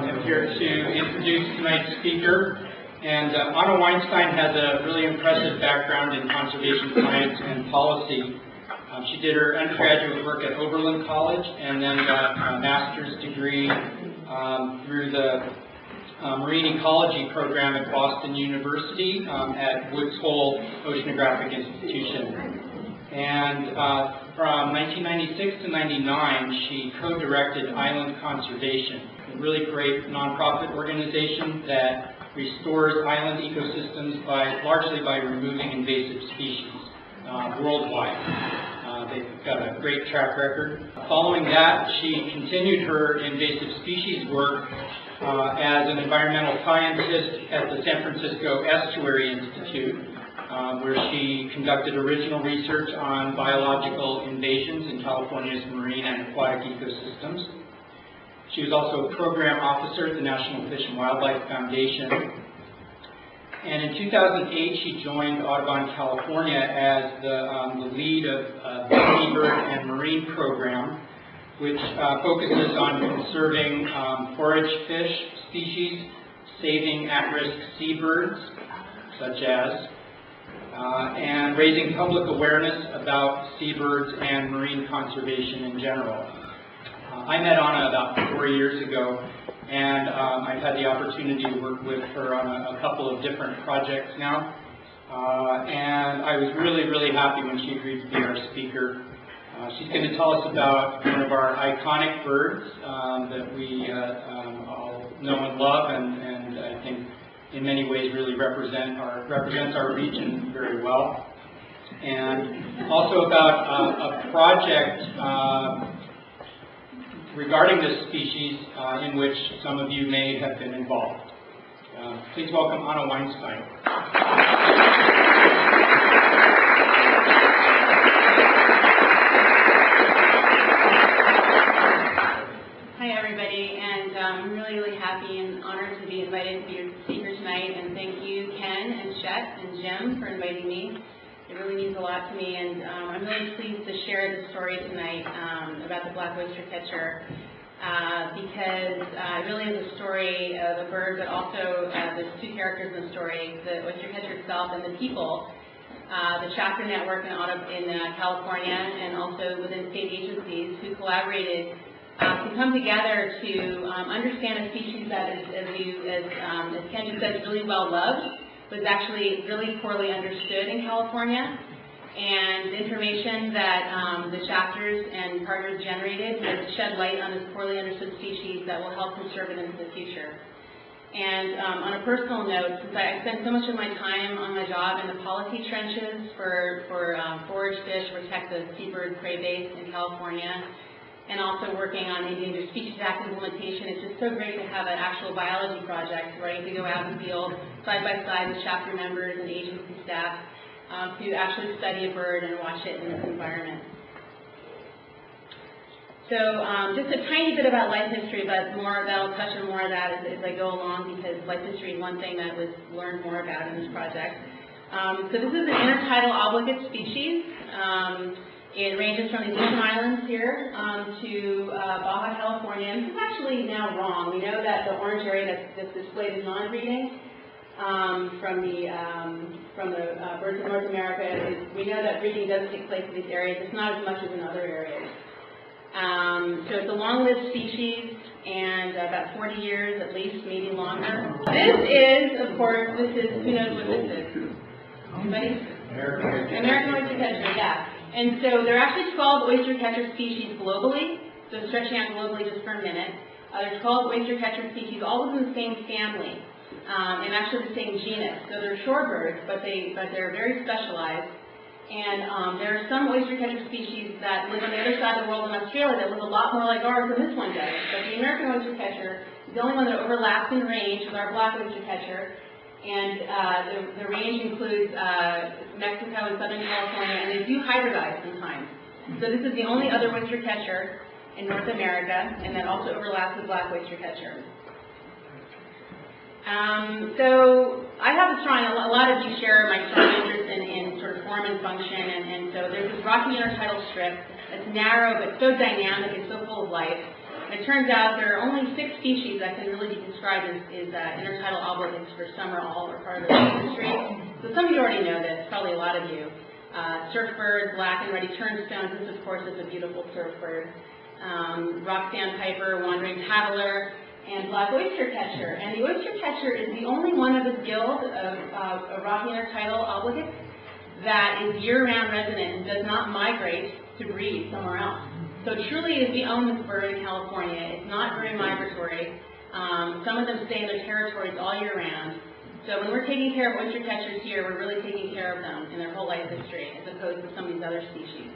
am here to introduce tonight's speaker. And Anna Weinstein has a really impressive background in conservation science and policy. She did her undergraduate work at Oberlin College and then got a master's degree through the Marine Ecology program at Boston University at Woods Hole Oceanographic Institution. And from 1996 to 99, she co-directed Island Conservation, a really great nonprofit organization that restores island ecosystems largely by removing invasive species worldwide. They've got a great track record. Following that, she continued her invasive species work as an environmental scientist at the San Francisco Estuary Institute, where she conducted original research on biological invasions in California's marine and aquatic ecosystems. She was also a program officer at the National Fish and Wildlife Foundation. And in 2008, she joined Audubon, California as the lead of the Seabird and Marine program, which focuses on conserving forage fish species, saving at-risk seabirds, such as, and raising public awareness about seabirds and marine conservation in general. I met Anna about 4 years ago, and I've had the opportunity to work with her on a couple of different projects now. And I was really, really happy when she agreed to be our speaker. She's going to tell us about one of our iconic birds that we all know and love, and I think in many ways really represents our region very well. And also about a project regarding this species in which some of you may have been involved. Please welcome Anna Weinstein. Hi everybody, and I'm really, really happy and honored to be invited to be your speaker tonight, and thank you Ken and Chet and Jim for inviting me. It really means a lot to me, and I'm really pleased to share the story tonight about the black oyster catcher because it really is a story of a bird, but also there's two characters in the story, the oyster catcher itself and the people, the chapter network in California and also within state agencies who collaborated to come together to understand a species that is, as Ken just said, is really well loved, was actually really poorly understood in California, and the information that the chapters and partners generated has shed light on this poorly understood species that will help conserve it into the future. And on a personal note, since I spent so much of my time on my job in the policy trenches for forage fish, protect the seabird prey base in California, and also working on Endangered Species Act implementation, it's just so great to have an actual biology project where I get to go out in the field side by side with chapter members and agency staff to actually study a bird and watch it in its environment. So just a tiny bit about life history, but I'll touch on more of that as I go along, because life history is one thing that was learned more about in this project. So this is an intertidal obligate species. It ranges from the Aleutian Islands here to Baja California. And this is actually now wrong. We know that the orange area that's displayed is non-breeding from the birds of North America. We know that breeding does take place in these areas. It's not as much as in other areas. So it's a long-lived species, and about 40 years at least, maybe longer. This is, of course, who knows what this is? Anybody? American oyster catcher, yeah. And so there are actually 12 oyster catcher species globally, so stretching out globally just for a minute. There's 12 oyster catcher species, all within the same family, and actually the same genus. So they're shorebirds, but they're very specialized. And there are some oyster catcher species that live on the other side of the world in Australia that look a lot more like ours than this one does. But the American oyster catcher is the only one that overlaps in range with our black oyster catcher. And the range includes Mexico and Southern California, and they do hybridize sometimes. So this is the only other oyster catcher in North America, and that also overlaps with black oyster catcher. So I have a lot of you share my strong interest in sort of form and function, and so there's this rocky intertidal strip that's narrow but so dynamic and so full of life. it turns out there are only 6 species that can really be described as intertidal obligates for summer all or part of the industry. So some of you already know this, probably a lot of you. Surf bird, black and ruddy turnstones, this of course is a beautiful surf bird. Rock sandpiper, wandering paddler, and black oyster catcher. And the oyster catcher is the only one of this guild of rocky intertidal obligates that is year-round resident and does not migrate to breed somewhere else. So truly is we own this bird in California. It's not very migratory. Some of them stay in their territories all year round. So when we're taking care of oyster catchers here, we're really taking care of them in their whole life history, as opposed to some of these other species.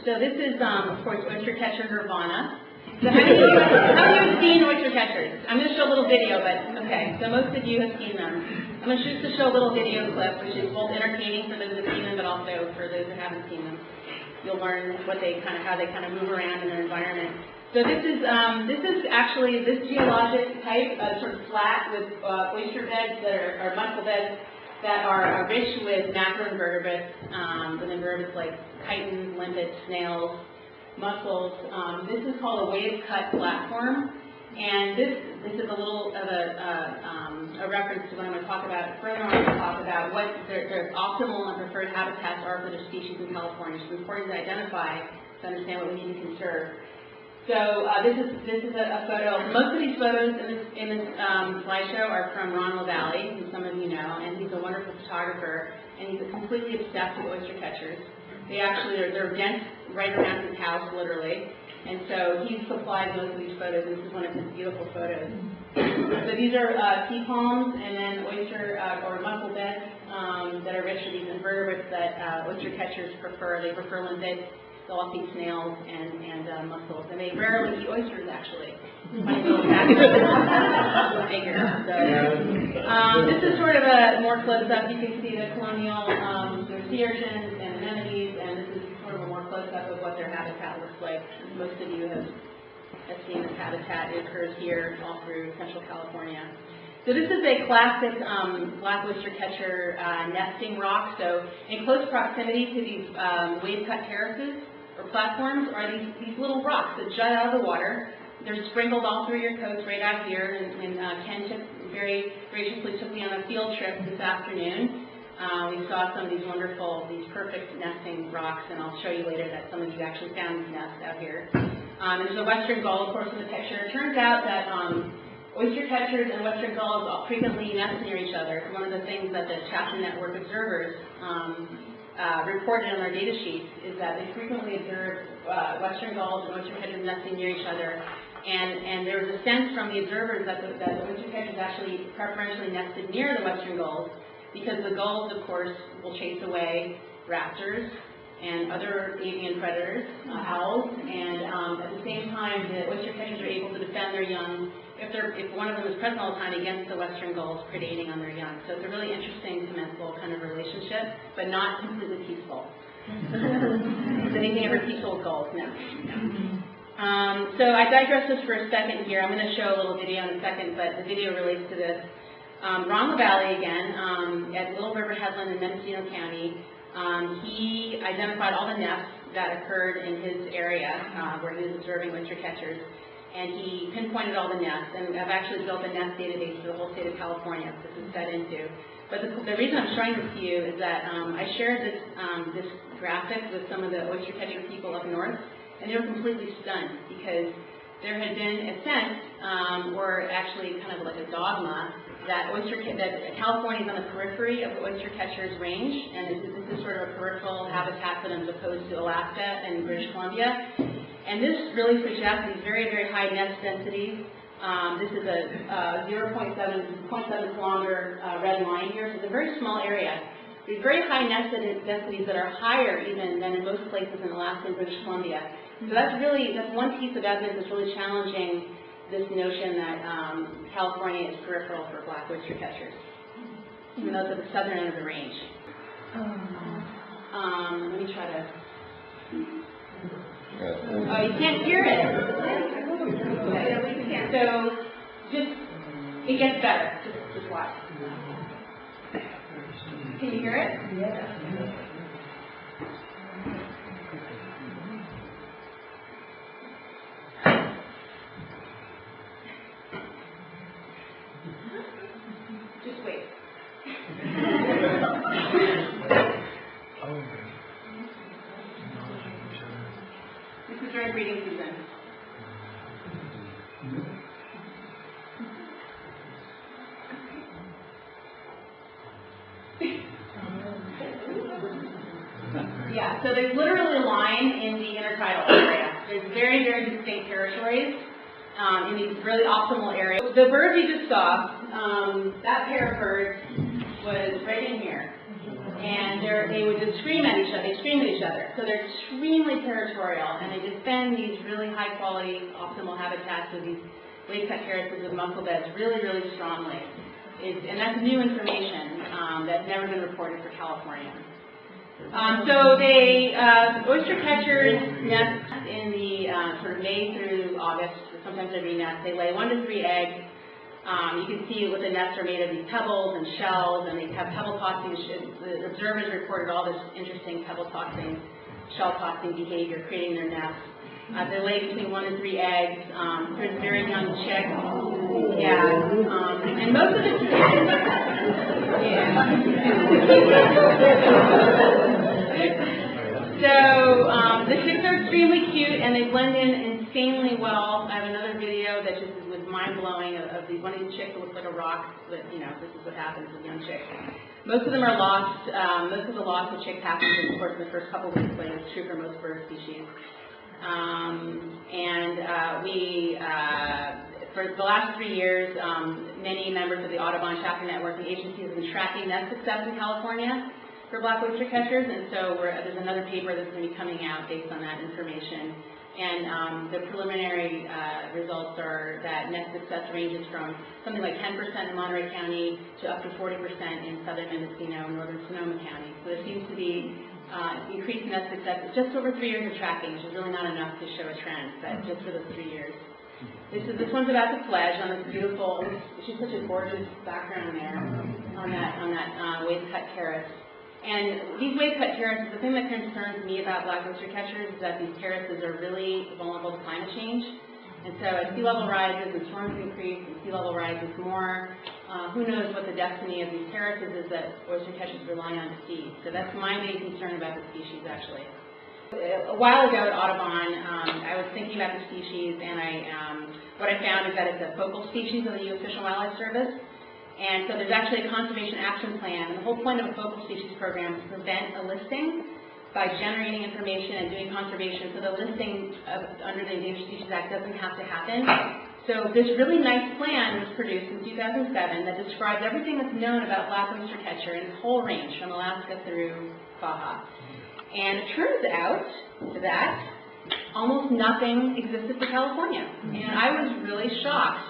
So this is, of course, oyster catcher nirvana. So how many of you have seen oyster catchers? I'm going to show a little video, but okay. So most of you have seen them. I'm going to just show a little video clip, which is both entertaining for those who've seen them, but also for those who haven't seen them. You'll learn how they kind of move around in their environment. So this is actually this geologic type, sort of flat with oyster beds that are mussel beds that are rich with macroinvertebrates, with invertebrates like chitons, limpets, snails, mussels. This is called a wave-cut platform, and this is a little of a reference to what I'm going to talk about further on. To talk about what their optimal and preferred habitats are for the species in California. It's important to identify to understand what we need to conserve. So this is a photo. Most of these photos in this slideshow are from Ron LaValle, who some of you know, and he's a wonderful photographer, and he's completely obsessed with oyster catchers. They're dense right around his house, literally, and so he's supplied most of these photos. This is one of his beautiful photos. So these are sea palms and then oyster or mussel beds that are rich with these invertebrates that oyster catchers prefer. They prefer limpets. They'll also eat snails and mussels, and they rarely eat oysters, actually. Funny little fact. This is sort of a more close-up. You can see the colonial sea urchins and anemones, and this is sort of a more close-up of what their habitat looks like. Most of you have seen this habitat. It occurs here all through Central California. So this is a classic black oyster catcher nesting rock. So in close proximity to these wave-cut terraces or platforms are these little rocks that jut out of the water. They're sprinkled all through your coast right out here. And Ken very graciously took me on a field trip this afternoon. We saw some of these wonderful, these perfect nesting rocks, and I'll show you later that some of you actually found these nests out here. And there's a western gull, of course, in the picture. It turns out that oyster catchers and western gulls frequently nest near each other. One of the things that the Chapter Network observers reported on their data sheets is that they frequently observe western gulls and oyster catchers nesting near each other. And there was a sense from the observers that the oyster catchers actually preferentially nested near the western gulls because the gulls, of course, will chase away raptors and other avian predators, owls, and at the same time, the oyster catchers are able to defend their young if one of them is present all the time against the western gulls predating on their young. So it's a really interesting commensal kind of relationship, but not completely peaceful. Is anything ever peaceful with gulls? No. So I digress just for a second here. I'm going to show a little video in a second, but the video relates to this. Ron LaValle again, at Little River Headland in Mendocino County. He identified all the nests that occurred in his area where he was observing oyster catchers, and he pinpointed all the nests, and I've actually built a nest database for the whole state of California this is fed into. But the reason I'm showing this to you is that I shared this graphic with some of the oyster catcher people up north, and they were completely stunned because there had been a sense, or actually kind of like a dogma, that California is on the periphery of the oyster catcher's range, and this is sort of a peripheral habitat for them as opposed to Alaska and British Columbia. And this really suggests these very, very high nest densities. This is a 0.7 kilometer red line here, so it's a very small area. There's very high nest densities that are higher even than in most places in Alaska and British Columbia. So that's one piece of evidence that's really challenging this notion that California is peripheral for black oyster catchers, even though it's at the southern end of the range. Let me try to... Oh, you can't hear it. Okay. So, it gets better. Just watch. Can you hear it? Yeah. Yeah, so there's literally a line in the intertidal area. There's very, very distinct territories in these really optimal areas. The birds you just saw, that pair of birds was right in here. And they would just scream at each other. They scream at each other. So they're extremely territorial, and they defend these really high-quality, optimal habitats with these wave-cut terraces with mussel beds really, really strongly. And that's new information that's never been reported for California. So oyster catchers nest in the sort of May through August, sometimes they renest. They lay 1 to 3 eggs. You can see what the nests are made of, these pebbles and shells, and they have pebble tossing. The observers reported all this interesting pebble tossing, shell tossing behavior, creating their nests. They lay between 1 and 3 eggs. There's very young chicks. Yeah, and most of the So the chicks are extremely cute, and they blend in insanely well. I have another video that just was mind-blowing of one of these chicks that looks like a rock, but this is what happens with young chicks. Most of them are lost. Most of the loss of chicks happens, of course, in the first couple of weeks, but it's true for most bird species. For the last 3 years, many members of the Audubon Chapter Network and agencies have been tracking nest success in California for black oyster catchers, and so there's another paper that's going to be coming out based on that information. And the preliminary results are that nest success ranges from something like 10% in Monterey County to up to 40% in southern Mendocino and northern Sonoma County. So there seems to be increased nest success. It's just over 3 years of tracking, which is really not enough to show a trend, but just for those 3 years. This one's about the fledge on this beautiful. She's such a gorgeous background there on that wave-cut terrace. And these wave-cut terraces, the thing that concerns me about black oyster catchers is that these terraces are really vulnerable to climate change. And so as sea level rises and storms increase and sea level rises more, who knows what the destiny of these terraces is that oyster catchers rely on to feed. So that's my main concern about the species, actually. A while ago at Audubon, I was thinking about the species, and what I found is that it's a focal species of the U.S. Fish and Wildlife Service. And so there's actually a conservation action plan, and the whole point of a focal species program is to prevent a listing by generating information and doing conservation, so the listing under the Endangered Species Act doesn't have to happen. So this really nice plan was produced in 2007 that describes everything that's known about black oyster catcher in its whole range, from Alaska through Baja. And it turns out that almost nothing existed for California, and I was really shocked.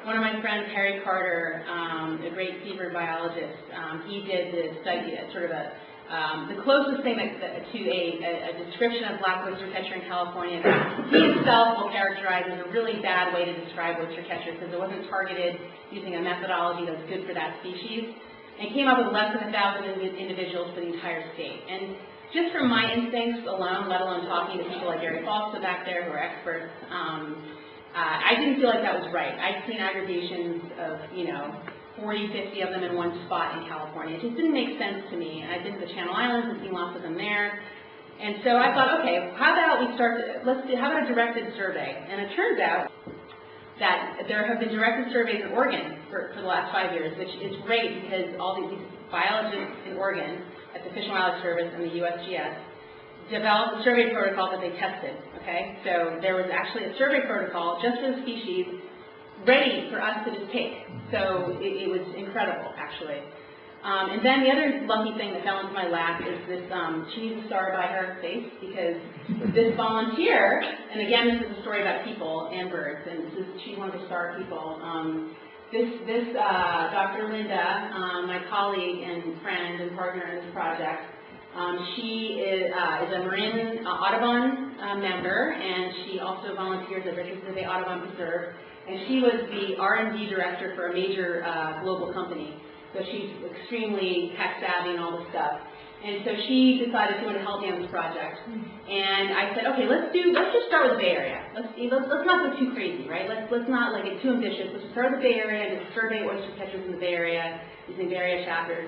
One of my friends, Harry Carter, a great seabird biologist, he did the study, the closest thing to a description of black oyster catcher in California. He himself will characterize as a really bad way to describe oyster catcher because it wasn't targeted using a methodology that's good for that species, and came up with less than 1,000 individuals for the entire state. And just from my instincts alone, let alone talking to people like Gary Falsta back there who are experts, I didn't feel like that was right. I'd seen aggregations of, 40, 50 of them in one spot in California. It just didn't make sense to me. And I've been to the Channel Islands and seen lots of them there. And so I thought, okay, how about a directed survey? And it turns out that there have been directed surveys in Oregon for the last 5 years, which is great because all these biologists in Oregon at the Fish and Wildlife Service and the USGS developed a survey protocol that they tested, okay? So there was actually a survey protocol just for the species ready for us to just take. So it was incredible, actually. And then the other lucky thing that fell into my lap is this, she needs a star by her face because this volunteer, and again, this is a story about people and birds, and she's one of the star people. This Dr. Linda, my colleague and friend and partner in this project, she is a Marin Audubon member, and she also volunteers at Richardson Bay Audubon Preserve, and she was the R&D director for a major global company. So she's extremely tech savvy and all this stuff. And so she decided she wanted to help me on this project. And I said, okay, let's just start with the Bay Area. Let's not go too crazy, right? Let's not get too ambitious. Let's just start with the Bay Area and just survey oyster catchers in the Bay Area using Bay Area chapters.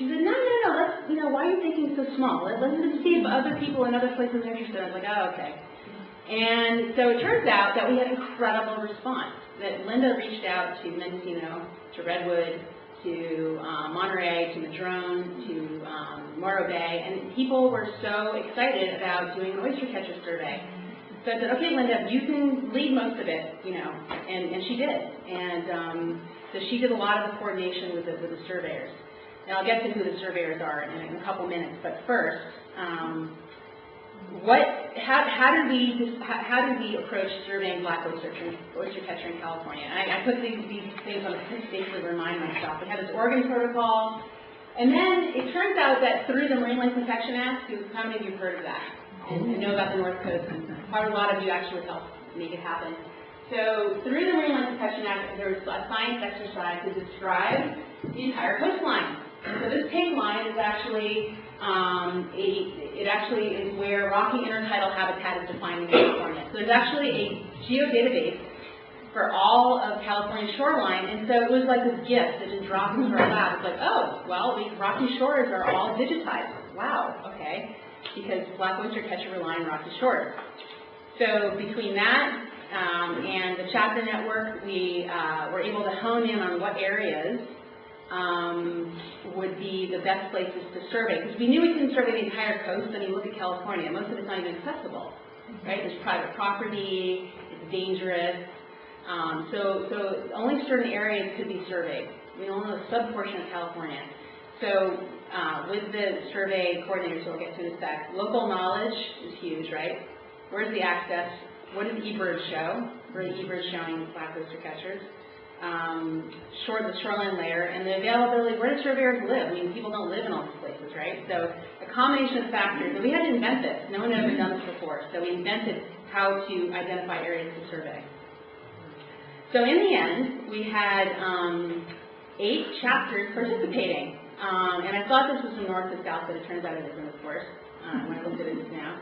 She said, no, let's, why are you thinking so small? Let's just see if other people in other places are interested. I was like, oh, okay. And so it turns out that we had incredible response. That Linda reached out to Mendocino, to Redwood, to to Monterey, to Madrone, to Morro Bay, and people were so excited about doing an oyster catcher survey. So I said, okay, Linda, you can lead most of it, you know, and she did. And so she did a lot of the coordination with the surveyors. And I'll get to who the surveyors are in a couple minutes, but first, how did we approach surveying black oyster catcher in California? And I put these things on a piece of paper to remind myself. We had this Oregon protocol, and then it turns out that through the Marine Life Protection Act, how many of you have heard of that and know about the North Coast? Probably a lot of you actually helped make it happen. So through the Marine Life Protection Act, there was a science exercise to describe the entire coastline. So this pink line is actually it actually is where rocky intertidal habitat is defined in California. So there's actually a geodatabase for all of California's shoreline, and so it was like this gift that just dropped into our lap. It's like, oh, well, these rocky shores are all digitized. Wow, okay, because black oyster catcher rely on rocky shores. So between that and the chapter network, we were able to hone in on what areas would be the best places to survey, because we knew we couldn't survey the entire coast. I mean, look at California; most of it's not even accessible, right? There's private property; it's dangerous. So only certain areas could be surveyed. We only know a sub-portion of California. So with the survey coordinators, we'll get to in a sec, local knowledge is huge, right? Where's the access? What does eBird show? Where are the eBirds showing black oyster catchers? The shoreline layer, and the availability. Where do surveyors live? I mean, people don't live in all these places, right? So a combination of factors, and we had to invent this. No one had ever done this before, so we invented how to identify areas to survey. So in the end, we had 8 chapters participating, and I thought this was from north to south, but it turns out it isn't, of course, when I looked at it just now.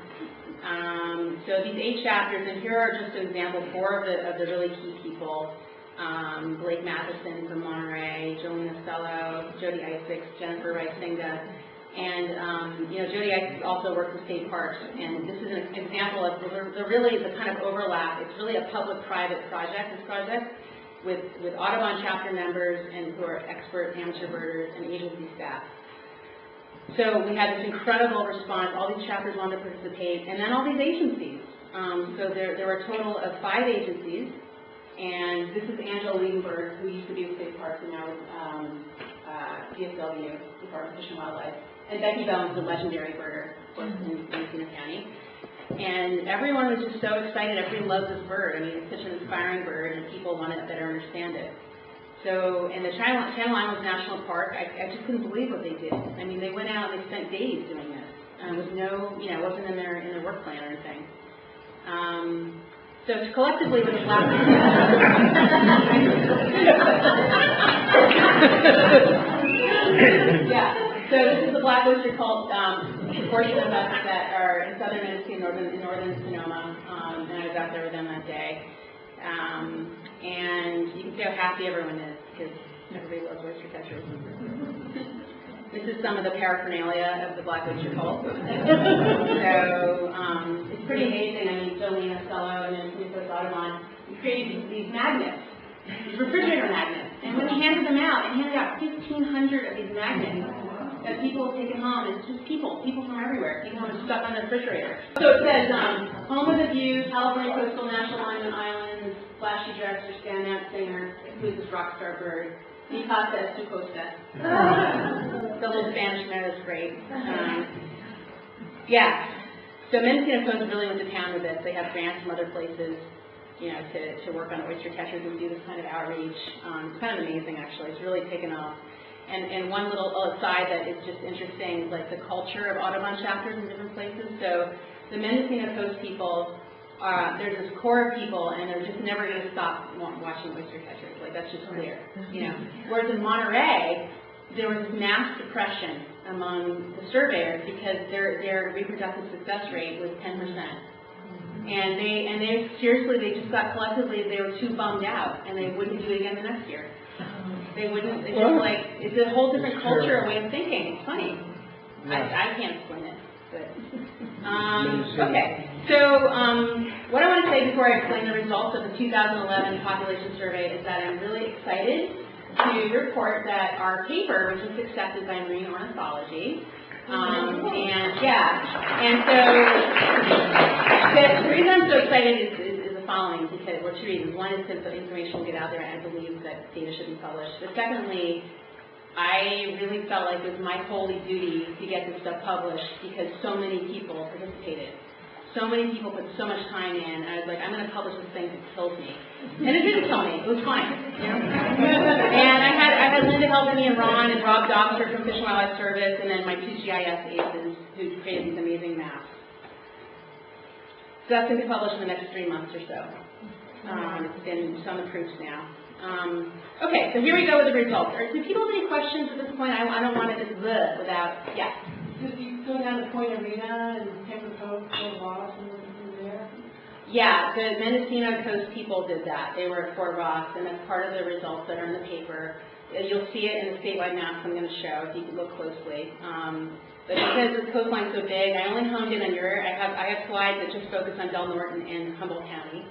So these 8 chapters, and here are just an example, 4 of the really key people. Blake Matheson from Monterey, Jolene Ostello, Jody Isaacs, Jennifer Rice-Singa, and Jody Isaacs also works with state parks, and this is an example of the kind of overlap. It's really a public-private project, this project, with Audubon chapter members and who are expert amateur birders and agency staff. So we had this incredible response. All these chapters wanted to participate, and then all these agencies. So there were a total of 5 agencies. And this is Angela Liebenberg, who used to be with State Parks and now with DFW, Department of Fish and Wildlife. And Becky Bell is a legendary birder, of course, in Mendocino County. And everyone was just so excited. Everybody loves this bird. I mean, it's such an inspiring bird, and people want to better understand it. So in the Channel Islands National Park, I just couldn't believe what they did. I mean, they went out and they spent days doing this. With no, it wasn't in their work plan or anything. So collectively with the black so this is the black oyster cult, proportion of us that are in southern Mendocino, in northern Sonoma, and I was out there with them that day. And you can see how happy everyone is, because everybody loves oyster catchers. This is some of the paraphernalia of the black oyster cult. So it's pretty amazing. I mean, Jolene Ostello and Nicholas Audubon created these magnets, these refrigerator magnets. And when they handed them out, they handed out 1,500 of these magnets that people have taken home. It's just people from everywhere, taking home and stuck on their refrigerator. So it says, home with a view, California coastal national monument islands, flashy dresser, standout singer, who's this rock star bird. Mi casa es tu costa. The little Spanish note is great. So Mendocino Coast really went to town with this. They have grants from other places, to work on oyster catchers and do this kind of outreach. It's kind of amazing, actually. It's really taken off. And one little aside that is just interesting is like the culture of Audubon chapters in different places. So the Mendocino Coast people, there's this core of people, and they're just never going to stop watching oyster catchers. Like, that's just clear, Whereas in Monterey, there was this mass depression among the surveyors because their reproductive success rate was 10%. And they seriously, they just got collectively, they were too bummed out, and they wouldn't do it again the next year. They wouldn't, it's just like, it's a whole different culture, a way of thinking. It's funny. I can't explain it, but, okay. So, what I want to say before I explain the results of the 2011 population survey is that I'm really excited to report that our paper, which was accepted by Marine Ornithology, and so the reason I'm so excited is the following, because, well, two reasons. One is because the information will get out there, and I believe that data should be published. But secondly, I really felt like it was my holy duty to get this stuff published because so many people participated. So many people put so much time in, and I was like, I'm going to publish this thing if it kills me. And it didn't kill me. It was fine. You know? And I had Linda helping me, and Ron, and Rob Doxter from Fish and Wildlife Service, and then my two GIS aces who created these amazing maps. So that's going to be published in the next 3 months or so. It's been some proofs now. Okay, so here we go with the results. Do people have any questions at this point? I don't want to just without, yeah. Did you go down to Point Arena and Kimbel Cove for Ross and looking through there? Yeah, the Mendocino Coast people did that. They were at Fort Ross, and that's part of the results that are in the paper. You'll see it in the statewide maps I'm going to show, if you can look closely. But because the coastline's so big, I only honed in on I have slides that just focus on Del Norte and Humboldt County,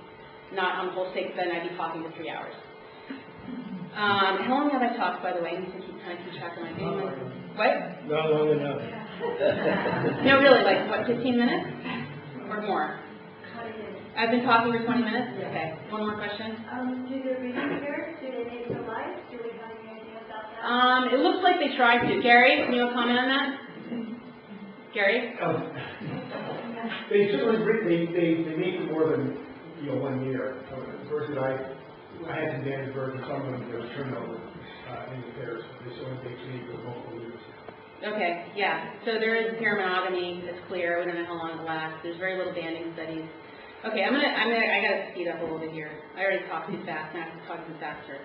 not on the whole state, then I'd be talking for 3 hours. How long have I talked, by the way? I need to keep track of my name. What? Not long enough. No, really, like, what, 15 minutes? Or more? 20 minutes. I've been talking for 20 minutes? Okay. One more question? Do the readers here, do they make them live? Do we have any idea about that? It looks like they tried to. Gary, can you comment on that? Gary? They certainly, they make it more than, 1 year. Versus I had some damaged birds, and some of them, there was turnover in the pairs. They certainly take me for multiple years. Okay, yeah. So there is pair monogamy. It's clear. We don't know how long it lasts. There's very little banding studies. Okay, I gotta speed up a little bit here. I already talked too fast. Now I have to talk even faster.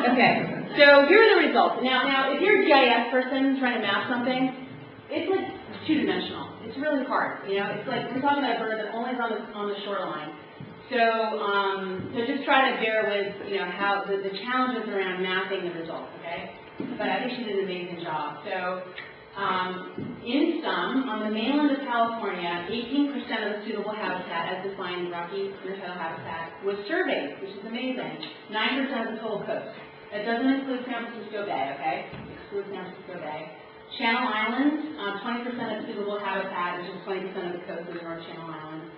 Okay, so here are the results. Now, if you're a GIS person trying to map something, it's like two-dimensional. It's really hard. It's like we're talking about a bird that only is on the shoreline. So just try to bear with, how the challenges around mapping the results, okay? But I think she did an amazing job. So, in sum, on the mainland of California, 18% of the suitable habitat, as defined in Rocky Intertidal Habitat, was surveyed, which is amazing. 9% of the total coast. That doesn't include San Francisco Bay, okay? Exclude San Francisco Bay. Channel Islands, 20% of suitable habitat, which is 20% of the coast of the North Channel Islands.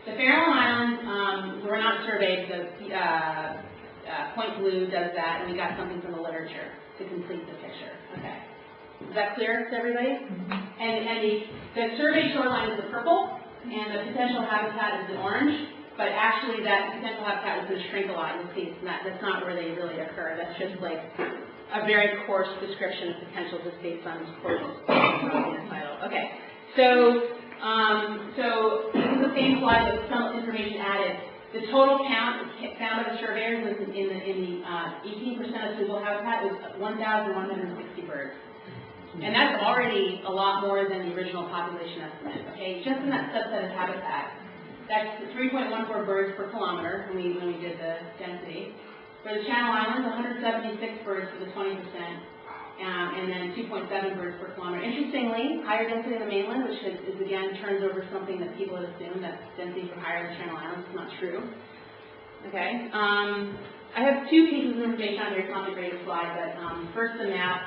The Farallon Islands were not surveyed. Point Blue does that, and we got something from the literature to complete the picture. Okay. Is that clear to everybody? And the survey shoreline is the purple, and the potential habitat is the orange, but actually that potential habitat is going to shrink a lot. You'll see that's not where they really occur. That's just like a very coarse description of potential just based on this coarse title. Okay. So this is the same slide with some information added. The total count found by the surveyors in the 18% of suitable habitat was 1,160 birds. And that's already a lot more than the original population estimate, okay? Just in that subset of habitat. That's 3.14 birds per kilometer when we did the density. For the Channel Islands, 176 birds for the 20%. And then 2.7 birds per kilometer. Interestingly, higher density on the mainland, which is again turns over something that people had assumed that densities were higher in the Channel Islands. It's not true. Okay. I have two pieces of information on here. It's not a great slide, but first the map.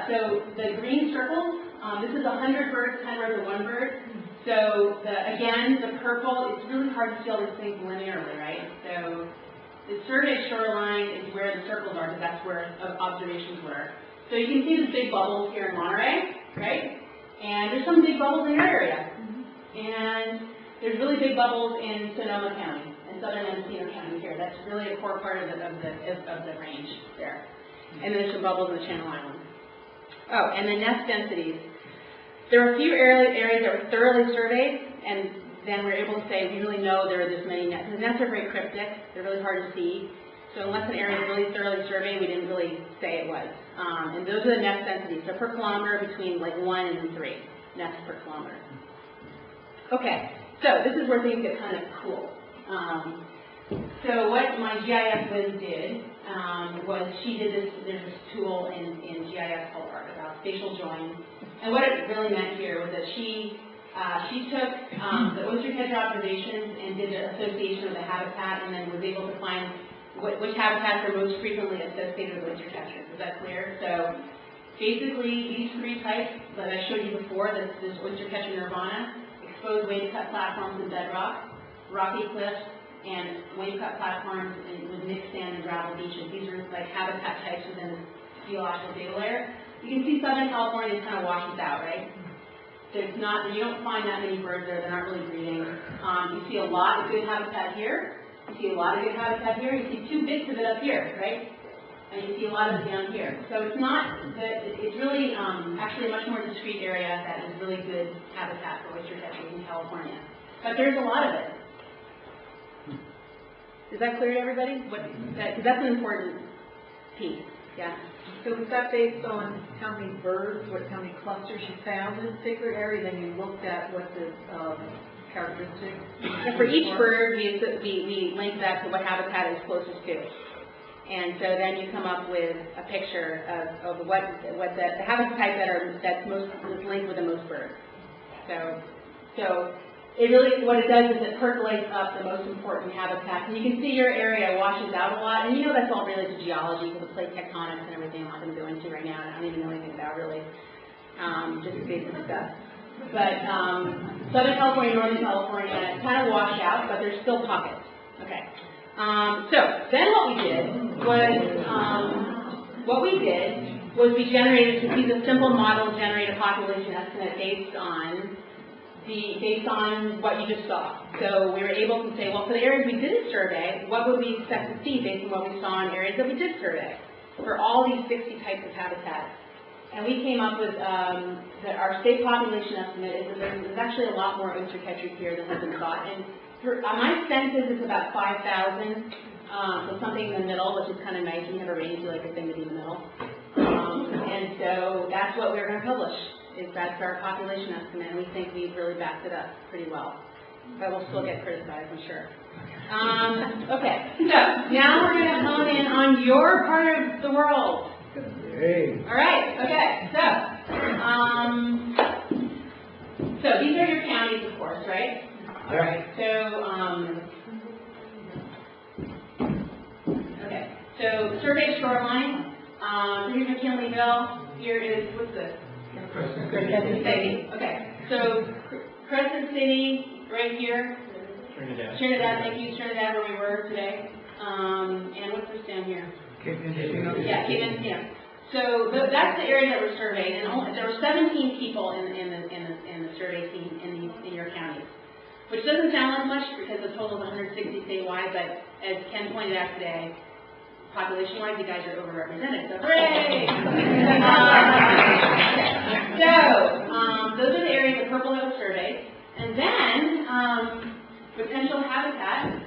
So the green circles. This is 100 birds, 10 birds, or 1 bird. So again, the purple. It's really hard to see all these things linearly, right? So the survey shoreline is where the circles are, because that's where observations were. So you can see the big bubbles here in Monterey, right? And there's some big bubbles in your area. And there's really big bubbles in Sonoma County and southern Mendocino County here. That's really a core part of the range there. And then there's some bubbles in the Channel Islands. Oh, and the nest densities. There are a few areas that were thoroughly surveyed, and then we're able to say we really know there are this many nests. The nests are very cryptic. They're really hard to see. So unless an area is really thoroughly surveyed, we didn't really say it was. And those are the nest densities. So per kilometer between like 1 and 3 nests per kilometer. Okay, so this is where things get kind of cool. So what my GIS whiz did was she did this, there's this tool in GIS called ARC about spatial joins. And what it really meant here was that she took the oyster catcher observations and did the association with the habitat, and then was able to find which habitats are most frequently associated with oyster catchers. Is that clear? So basically, these three types that I showed you before, this oyster catcher nirvana, exposed wave-cut platforms and bedrock, rocky cliffs, and wave-cut platforms with mixed sand and gravel beaches. These are like habitat types within the geological data layer. You can see Southern California kind of washes out, right? So it's not, you don't find that many birds there. They're not really breeding. You see a lot of good habitat here. You see a lot of good habitat here. You see two bits of it up here, right? And you see a lot of it down here. So it's not, it's really actually a much more discrete area that is really good habitat for oyster catchers in California. But there's a lot of it. Is that clear to everybody? Because that's an important piece. Yeah. So was that based on how many birds, how many clusters you found in a particular area, then you looked at what the characteristics? Yeah, for each bird, we link that to what habitat is closest to. And so then you come up with a picture of what the habitat type that's linked with the most birds. So it really, what it does is it percolates up the most important habitats. And you can see your area washes out a lot. And you know that's all related to geology, because the plate tectonics and everything I'm not going to go into right now. And I don't even know anything about really, just the basic stuff. But Southern California, Northern California kind of wash out, but there's still pockets. Okay. So then what we did was we generated, to use a simple model, generate a population estimate based on what you just saw. So we were able to say, well, for the areas we didn't survey, what would we expect to see based on what we saw in areas that we did survey for all these 60 types of habitats? And we came up with that our state population estimate is that there's actually a lot more oyster catchers here than has been thought. And my sense is it's about 5,000, so something in the middle, which is kind of nice. We have a range, we like a thing to be in the middle. And so that's what we're going to publish. That's our population estimate, and we think we've really backed it up pretty well. But we'll still get criticized, I'm sure. Okay, so now we're going to hone in on your part of the world. Hey. All right, okay, so these are your counties, of course, right? All right, so survey shoreline, here's McKinleyville, here is, what's this? Crescent City. Okay, so Crescent City, right here. Trinidad, thank you, Trinidad, where we were today. And what's this down here? Cape Mendocino. Yeah, Cape Mendocino. So that's the area that was surveyed, and there were 17 people in the survey team in your counties, which doesn't sound like much because the total is 160 statewide. But as Ken pointed out today, population-wise, you guys are overrepresented. So hooray! So those are the areas, the purple that was surveyed, and then potential habitat.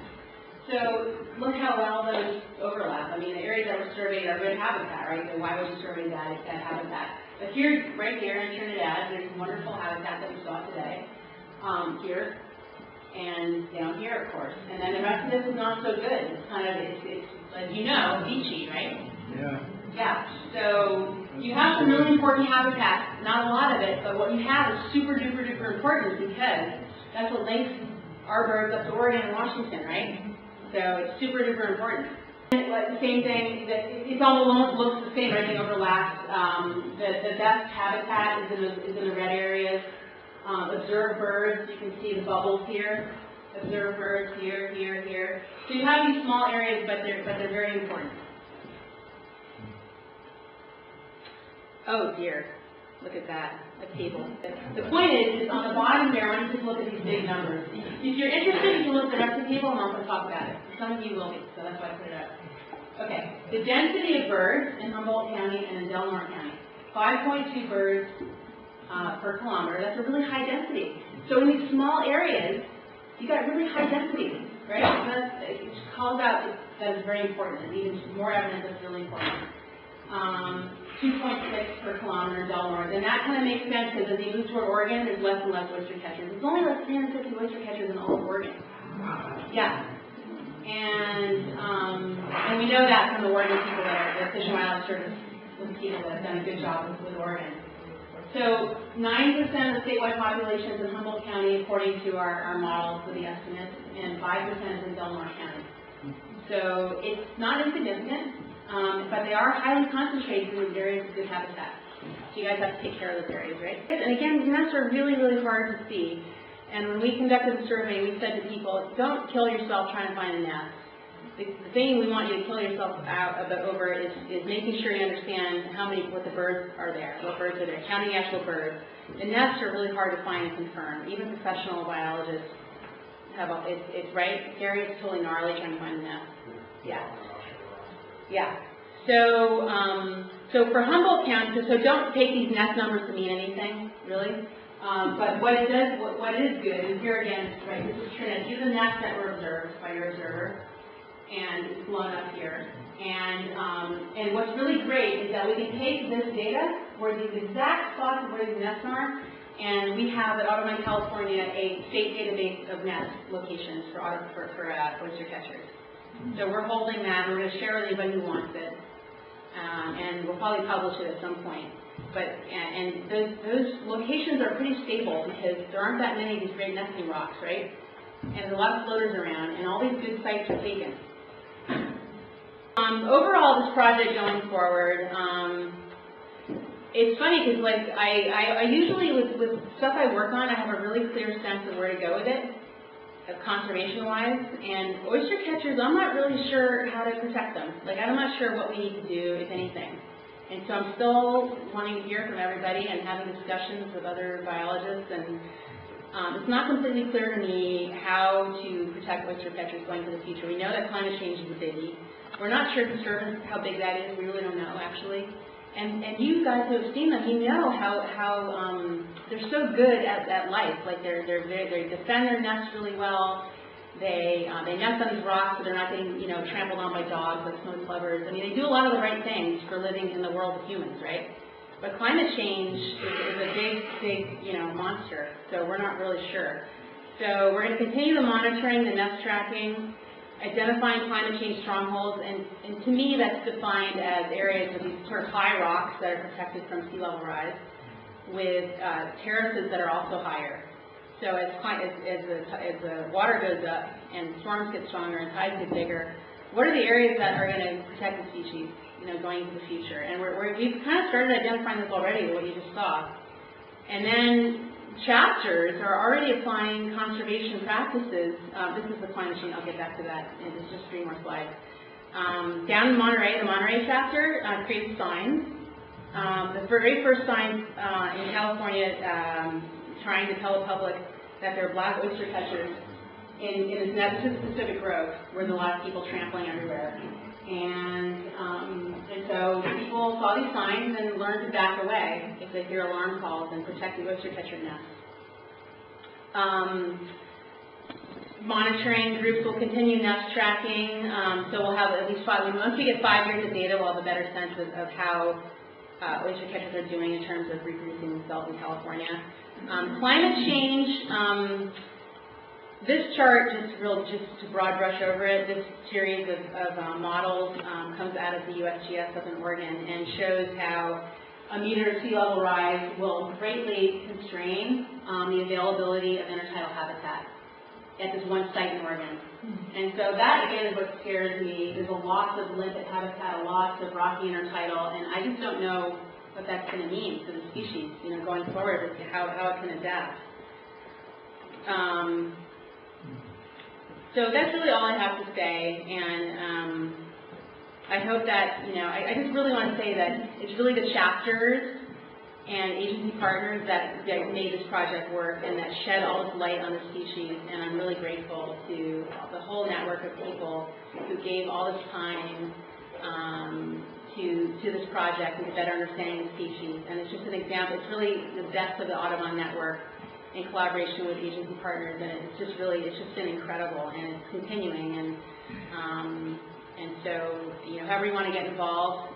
So look how well those overlap. I mean, the areas that were surveyed are good habitat, right? So why would you survey that habitat? But here, right here in Trinidad, there's wonderful habitat that we saw today. Here and down here, of course. And then the rest of this is not so good. It's kind of, it's as you know, beachy, right? Yeah. Yeah. So you have some really important habitat. Not a lot of it, but what you have is super duper duper important because that's what links our birds up to Oregon and Washington, right? So it's super duper important. Like the same thing, that it almost looks the same, everything overlaps. The best habitat is in the red areas. Observe birds, you can see the bubbles here. Observe birds here, here, here. So you have these small areas, but they're very important. Oh dear, look at that, a table. The point is on the bottom there, I want you to look at these big numbers. If you're interested, you can look at the rest of the table, and I'm going to talk about it. Some of you will be, so that's why I put it up. Okay, the density of birds in Humboldt County and in Del Norte County, 5.2 birds per kilometer. That's a really high density. So in these small areas, you got really high density, right? It just calls out that is very important, and even more evidence that's really important. 2.6 per kilometer in Del Norte, and that kind of makes sense because as you move toward Oregon, there's less and less oyster catchers. There's only like 350 oyster catchers in all of Oregon. Yeah. And we know that from the Oregon people that are the Fish and Wildlife Service people that have done a good job with Oregon. So 9% of the statewide population is in Humboldt County, according to our model for the estimates, and 5% is in Del Norte County. So it's not insignificant, but they are highly concentrated in these areas of good habitat. So you guys have to take care of those areas, right? And again, these nests are really, really hard to see. And when we conducted the survey, we said to people, don't kill yourself trying to find a nest. The thing we want you to kill yourself over is making sure you understand what the birds are there, what birds are there, counting actual birds. The nests are really hard to find and confirm. Even professional biologists have it's right. Gary, it's totally gnarly trying to find a nest. Yeah. Yeah. So, so for Humboldt County, so don't take these nest numbers to mean anything, really. But what it does, what is good is here again, right? This is Trinidad. These are the nests that were observed by your observer, and it's blown up here. And what's really great is that we can take this data, where these exact spots of where these nests are, and we have at Audubon, California, a state database of nest locations for oyster catchers. So we're holding that, and we're going to share with anybody who wants it, and we'll probably publish it at some point. But those locations are pretty stable because there aren't that many of these great nesting rocks, right? And there's a lot of floaters around, and all these good sites are taken. Overall, this project going forward, it's funny because like I usually with stuff I work on, I have a really clear sense of where to go with it, conservation-wise. And oyster catchers, I'm not really sure how to protect them. Like I'm not sure what we need to do, if anything. And so I'm still wanting to hear from everybody and having discussions with other biologists. And it's not completely clear to me how to protect oyster catchers going into the future. We know that climate change is a biggie. We're not sure disturbance, how big that is. We really don't know, actually. And you guys who have seen them, you know how they're so good at life. Like they defend their nests really well. They nest on these rocks so they're not getting trampled on by dogs like snow plovers. I mean, they do a lot of the right things for living in the world of humans, right? But climate change is a big monster. So we're not really sure. So we're going to continue the monitoring, the nest tracking, identifying climate change strongholds, and to me that's defined as areas with these sort of high rocks that are protected from sea level rise, with terraces that are also higher. So as the water goes up and storms get stronger and tides get bigger, what are the areas that are going to protect the species, going into the future? And we've kind of started identifying this already, what you just saw. And then chapters are already applying conservation practices. This is the climate change. I'll get back to that. And it's just 3 more slides. Down in Monterey, the Monterey chapter creates signs. The very first signs in California trying to tell the public that there are black oyster catchers in this net. This is Pacific Grove, where there's a lot of people trampling everywhere. And so people saw these signs and learned to back away if they hear alarm calls and protect the oyster catcher nests. Monitoring groups will continue nest tracking. So we'll have at least 5. Once we get 5 years of data, we'll have a better sense of how oyster catchers are doing in terms of reproducing themselves in California. Climate change. This chart, just to broad brush over it, this series of models comes out of the USGS up in Oregon and shows how a meter sea level rise will greatly constrain the availability of intertidal habitat at this one site in Oregon. And so that, again, is what scares me. There's a loss of limpet habitat, a loss of rocky intertidal, and I just don't know what that's going to mean for the species, going forward, how it can adapt. So that's really all I have to say, and I hope that, I just really want to say that it's really the chapters and agency partners that made this project work and that shed all this light on the species, and I'm really grateful to the whole network of people who gave all this time to this project and to better understanding the species. And it's just an example, it's really the best of the Audubon network in collaboration with agency partners, and it's just been incredible, and it's continuing, and so, however you want to get involved,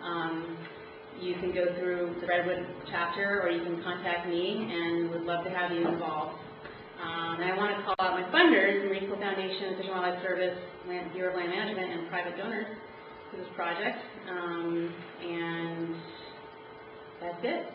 you can go through the Redwood chapter, or you can contact me, and would love to have you involved. And I want to call out my funders, the Marine School Foundation, Fish and Wildlife Service, Bureau of Land Management, and private donors to this project, and that's it.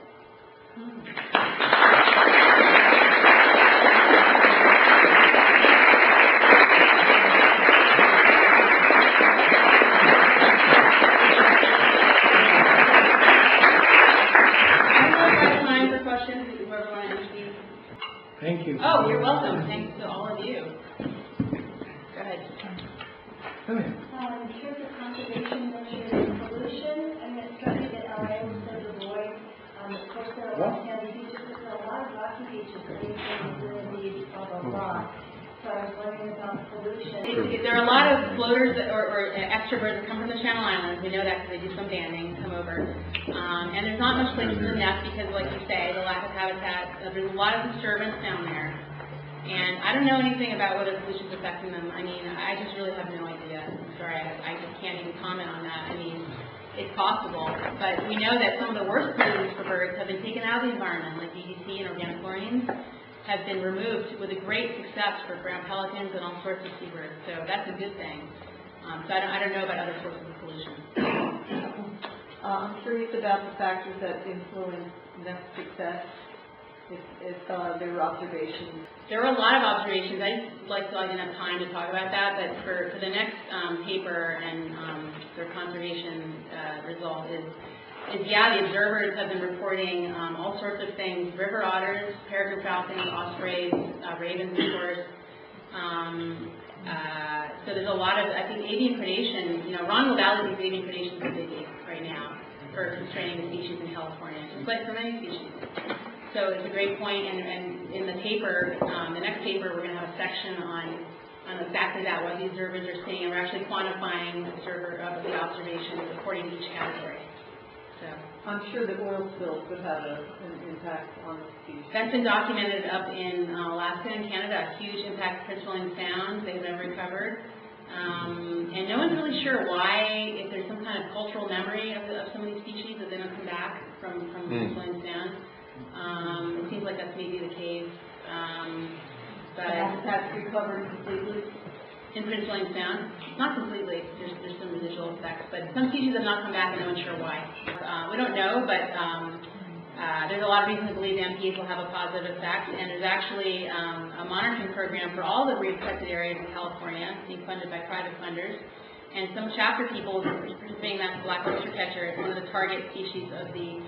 welcome. Thanks to all of you. Go ahead. In terms of conservation measures and pollution, I mean, it's starting at LA, we said the void. Of course, there are a lot of sandy beaches, but there are a lot of rocky beaches that you can really of a rock. So I was wondering about pollution. There are a lot of floaters or extra birds that come from the Channel Islands. We know that because they do some banding, come over. And there's not much place to nest because, like you say, the lack of habitat. There's a lot of disturbance down there. And I don't know anything about whether pollution is affecting them. I mean, I just really have no idea. I'm sorry, I just can't even comment on that. I mean, it's possible. But we know that some of the worst pollutants for birds have been taken out of the environment, like DDT and organochlorines have been removed with a great success for ground pelicans and all sorts of seabirds. So that's a good thing. So I don't know about other sources of pollution. I'm curious about the factors that influence nest success, if there were observations. There were a lot of observations. I didn't have time to talk about that, but for the next paper and their conservation result is the observers have been reporting all sorts of things: river otters, peregrine falcons, ospreys, ravens, of course. So there's a lot of, I think, avian predation. Ron Valley thinks avian predation is a biggie right now for constraining the species in California, just like for many species. So it's a great point, and in the paper, the next paper, we're going to have a section on exactly that, what the observers are seeing, and we're actually quantifying the observations according to each category. So I'm sure that oil spills would have an impact on the species. that's been documented up in Alaska and Canada, a huge impact to Prince William Sound. They've never recovered. And no one's really sure why, if there's some kind of cultural memory of some of these species that they don't come back from Prince William Sound. It seems like that's maybe the case. But Habitat's recovered completely. in Prince William Sound, not completely. There's some residual effects, but some species have not come back, and no one's sure why. We don't know, but there's a lot of reason to believe MPs will have a positive effect, and there's actually a monitoring program for all the protected areas in California being funded by private funders, and some chapter people are participating in that black oyster catcher as one of the target species of the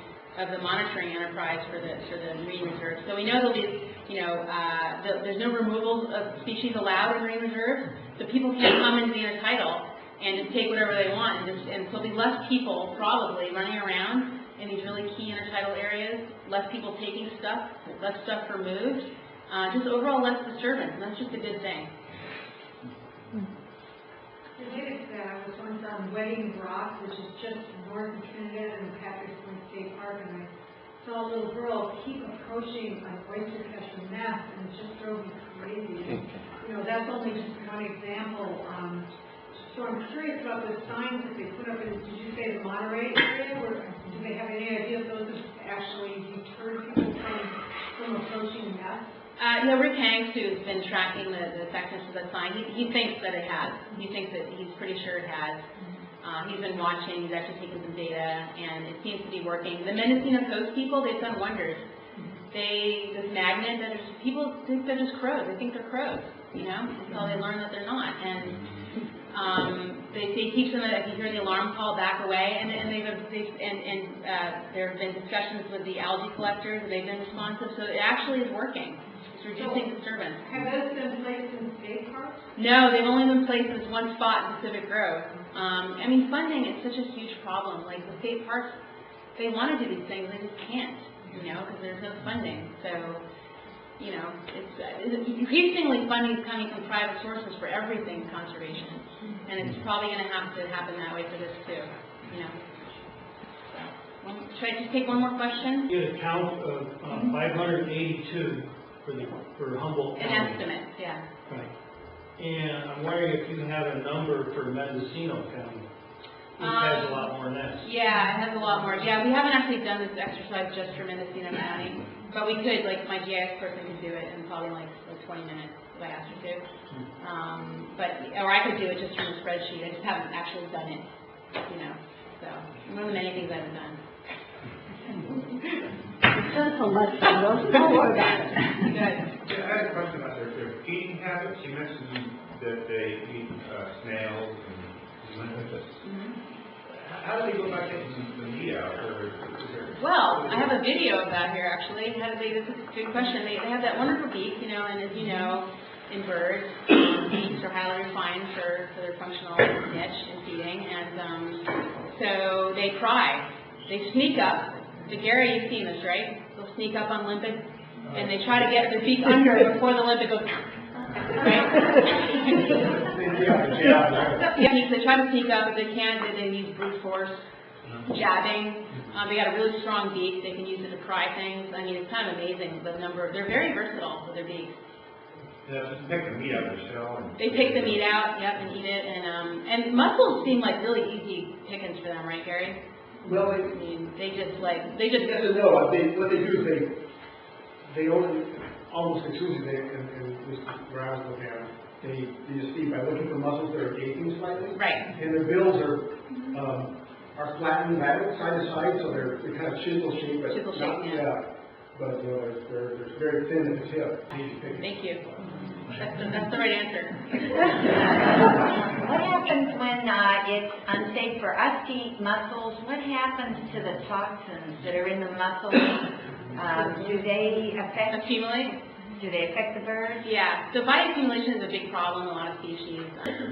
monitoring enterprise for the marine reserves. So we know there'll be, there's no removal of species allowed in marine reserves, so people can't come into the intertidal and just take whatever they want, and so there'll be less people probably running around in these really key intertidal areas, less people taking stuff, less stuff removed, just overall less disturbance, and that's just a good thing. Related to that, I was once on Wedding Rock, which is just north of Trinidad in the Patrick's Point State Park, and I saw a little girl keep approaching an oyster catcher nest, and it just drove me crazy. That's only just one example. So I'm curious about the signs that they put up in, did you say the Monterey area, or do they have any idea if those have actually deterred people from approaching the nest? Rick Hanks, who's been tracking the effectiveness of that sign, he thinks that it has. He thinks that he's pretty sure it has. He's been watching, he's actually taken some data, and it seems to be working. The Mendocino Coast people, they've done wonders. This magnet, people think they're just crows. They think they're crows, until they learn that they're not. And they teach them that if you hear the alarm call, back away. And there have been discussions with the algae collectors, and they've been responsive. So it actually is working. It's reducing disturbance. Have those been placed in state parks? No, they've only been placed in this one spot in Pacific Grove. Funding is such a huge problem. Like the state parks, they want to do these things, they just can't, because there's no funding. So, it's increasingly funding is coming from private sources for everything conservation, and it's probably going to have to happen that way for this too. So, should I just take one more question? You had a count of 582 for Humboldt An County. estimate, yeah. Right. And I'm wondering if you have a number for Mendocino County. It has a lot more nests. Yeah, it has a lot more. Yeah, we haven't actually done this exercise just for Mendocino County, but we could, my GIS person could do it in probably like 20 minutes if I asked her to. Or I could do it just from a spreadsheet. I just haven't actually done it, So, one of the many things I haven't done. Don't worry about it. Good. Yeah, I had a question about their feeding habits. You mentioned that they eat snails and limpets. how do they go about getting the meat out, or is there? Well, I have a video of that here, actually. How do they, this is a good question. They have that wonderful beak, you know, and as you know, in birds, beaks are highly refined for their functional niche in feeding, and so they pry. They sneak up. But Gary, you've seen this, right? They'll sneak up on limpet, and they try to get their beak under before the limpet goes, right? Yeah, they try to sneak up. If they can't, they use brute force, jabbing. They got a really strong beak. They can use it to pry things. I mean, it's kind of amazing the number. They're very versatile with their beaks. Yeah, just pick the meat out of the shell. They pick the meat out, yep, and eat it. And mussels seem like really easy pickings for them, right, Gary? Well, I mean, they just yes and no. What they do is they only, almost exclusively, and this is where I was looking at them, they just feed by looking for mussels that are gaping slightly. right. And their bills are flattened out side to side, so they're kind of chisel shaped, but Chisel not, shaped, yeah. But they're very thin at the tip. Thank you. That's the right answer. What happens when it's unsafe for us to eat mussels? What happens to the toxins that are in the mussels? Do they affect? Accumulate? Do they affect the birds? Yeah. So bioaccumulation is a big problem in a lot of species.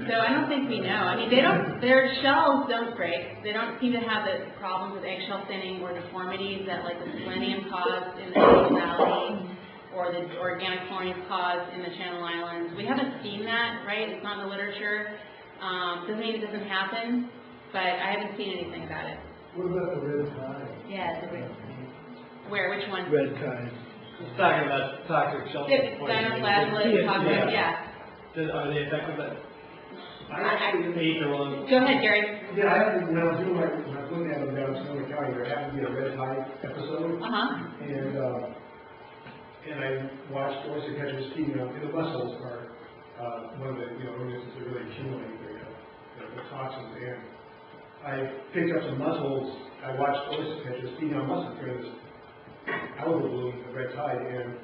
So I don't think we know. I mean, their shells don't break. They don't seem to have the problems with eggshell thinning or deformities that like the selenium caused in the Coast Valley or the organic chlorine caused in the Channel Islands. We haven't seen that, right? It's not in the literature. Doesn't mean it doesn't happen, but I haven't seen anything about it. What about the red tide? Yeah, the red. Where? Which one? Red tide. It's talking about toxic shell. Dinoflagellate, toxic, yeah. Are they affected by I- fate or one? Go ahead, Gary. Yeah, I happened, when I was looking at them down in Sonoma County, there happened to be a red tide episode. Uh-huh. And I watched oyster catchers feeding on, and the mussels are, one of the, organisms that really accumulate the toxins. And I picked up some mussels, I watched oyster catchers feeding on mussels during this algal bloom, the red tide, and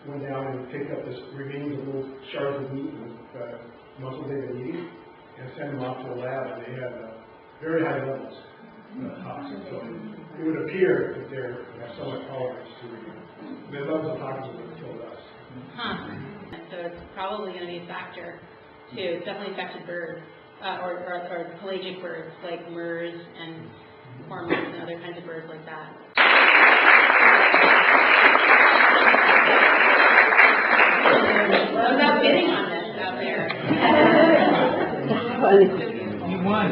went down and picked up this remains of little shards of meat and mussels they've been eating, and sent them off to the lab, and they had very high levels of toxins. So it would appear that they have so much tolerance to the levels of toxins that killed us. Huh. So it's probably going to be a factor, too. It's definitely affected birds, or pelagic birds, like murres and cormorants and other kinds of birds like that. I was out bidding on this out there. You won.